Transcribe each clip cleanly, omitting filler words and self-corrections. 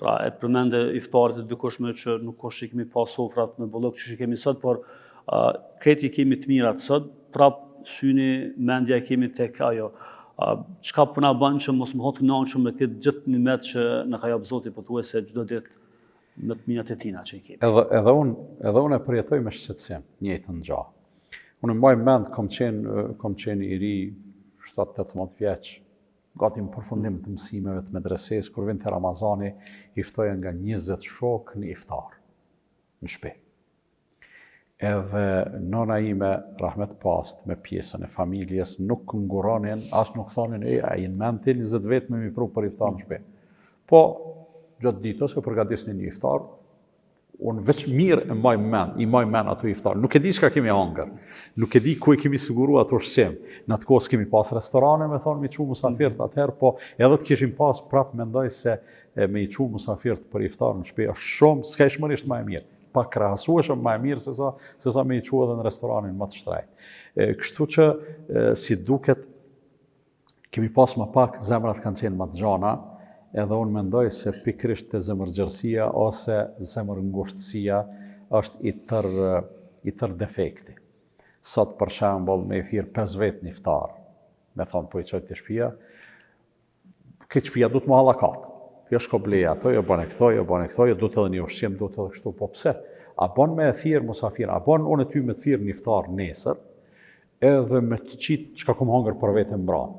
Pra e përmende iftarit e dykoshme që nuk ka që kemi pas sofrat me bollok që kemi sot, por kreti kemi të mirat sot, prap syni, mendja kemi tek ajo. Çka po na bën që mos më hotë kënaqur me këtë gjithë nimet që na ka jap Zoti pothuajse çdo ditë me të mirat e tina që i kemi. Edhe unë e përjetoj me shqetësim, njëjtën gjë. Unë mbaj mend kom qenë i ri 7-18 vjeç, gati në përfundim të mësimeve të medresesë, kur vinte Ramazani, i ftoja nga 20 shok në iftar, në shtëpi. Edhe nëna ime, rahmet past, me pjesën e familjes, nuk nguronin, as nuk thonin, a i në mend të 20 vetë me mi pru për iftar në shtëpi. Po, gjatë ditës, e përgatisnin një iftar, unë veç mirë i maj men ato iftar. Nuk e di çka kemi hangër, nuk e di ku e kemi siguru ato ushqim. Në atë kohës kemi pas restorane, me thonë, me i çu musafirët atëherë, po edhe të kishim pas prapë mendoj se me i çu musafirët për iftar në shtëpi është shumë, skajshmërisht më e mirë. Pa krahasueshëm më e mirë se sa me i çu edhe në restoranin më të shtrejtë. Kështu që si duket, kemi pas më pak, zemrat kanë qenë më të gjana, edhe unë mendoj se pikrisht të zemërgjërsia ose zemërngushtësia është i tër defekti. Sot për shembull me i thirr 5 vetë në iftar, me thonë po i çoj të shtëpia, këtë shtëpia du të më hallakatë. Jo shko bleja ato, jo bane këto, jo du të edhe një ushqim, du të edhe kështu, po pse? A bon me e thirr musafir, a bon unë e ty me thirr një iftar nesër, edhe me të qitë çka kom hangër për vete mbrapa.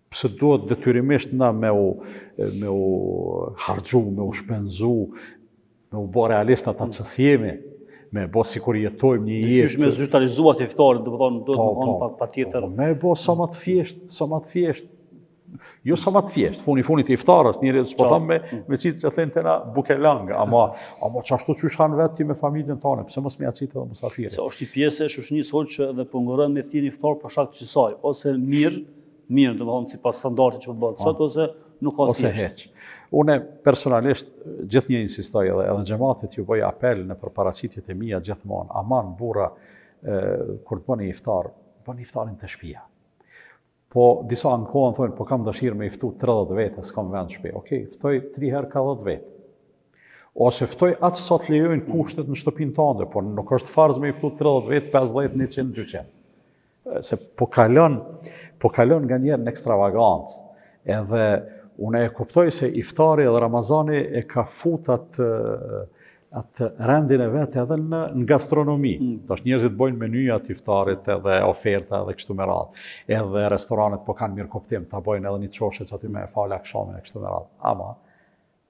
Pse duhet detyrimisht na me u harxhu, me u shpenzu, me u bë realist ata që jemi, me bë sikur jetojmë një jetë. Qysh me zyrtarizuar iftarin, do të thonë duhet të thonë patjetër. Me bë sa më të thjesht, jo sa më të thjesht, funit iftarës, njëri s'po tham me qitë që thënë tena bukelang, ama çashtu qysh han vetë ti me familjen tonë, pse mos me ja qitë edhe musafirit. Se është i pjesë e shoqënisë sonë që edhe po nguron me thirr iftar për shkak të kësaj, ose mirë, do të thonë sipas standardit që bëhet sot, ose nuk ka thjesht. Ose heq. Unë personalisht gjithnjë insistoj edhe xhamatit ju bëj apel në përparaqitjet e mia gjithmonë, aman burra kur të bëni iftar, bëni iftarin të shtëpia. Po disa ankohen thonë, po kam dëshirë me i ftu 30 vete, s'kam vend shtëpi. Okej, ftoj 3 herë ka 10 vete. Ose ftoj atë sa të lejojnë kushtet në shtëpinë tënde, por nuk është farz me i ftu 30 vete, 50, 100, 200. Se po kalon nga njerë në ekstravagancë. Edhe unë e kuptoj se iftari edhe Ramazani e ka fut atë rendin e vetë edhe në gastronomi. Tash njerëzit bojnë menyja të iftarit edhe oferta edhe kështu me radhë. Edhe restoranet po kanë mirë kuptim, ta bojnë edhe një qoshe që aty me e falë akshamin e kështu me radhë. Ama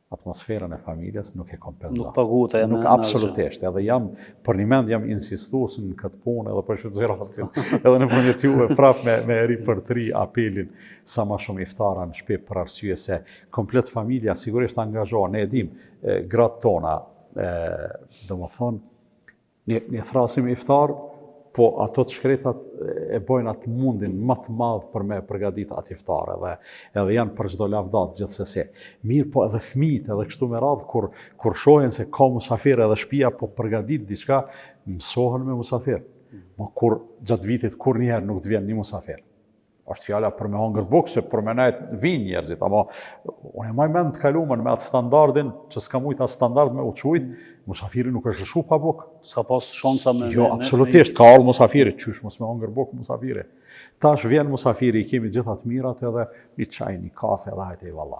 atmosferën e familjes nuk e kompenzon. Nuk paguhet e nuk absolutisht. Edhe për një mend jam insistues në këtë punë edhe për shfrytëzoj rastin. Edhe në punët juve prapë me ri për 3 apelin sa më shumë iftara në shtëpi për arsye se komplet familja sigurisht angazhohen. Ne e dim gratë tona, domethënë një thrasim iftar, po ato të shkretat e bojnë atë mundin më të madh për me përgatit atë iftar edhe janë për çdo lavdat gjithsesi. Mirë, po edhe fëmijët edhe kështu me radhë kur shohin se ka musafir edhe shtëpia po përgatit diçka, mësohen me musafir. Ma kur gjatë vitit kur njëherë nuk të vjen një musafir. Është fjala për me hongër bukë, se për me najt vinë njerëzit, ama unë e maj mend të kalumen me atë standardin, që s'ka mujtë atë standard me uqujt, musafiri nuk është lëshu pa bukë. S'ka pas shansa me... Jo, absolutisht, ka allë musafiri, qysh mos me hongër bukë musafiri. Tash vjen musafiri, i kemi gjithat mirat edhe një qaj, një kafe, edhe hajte i valla.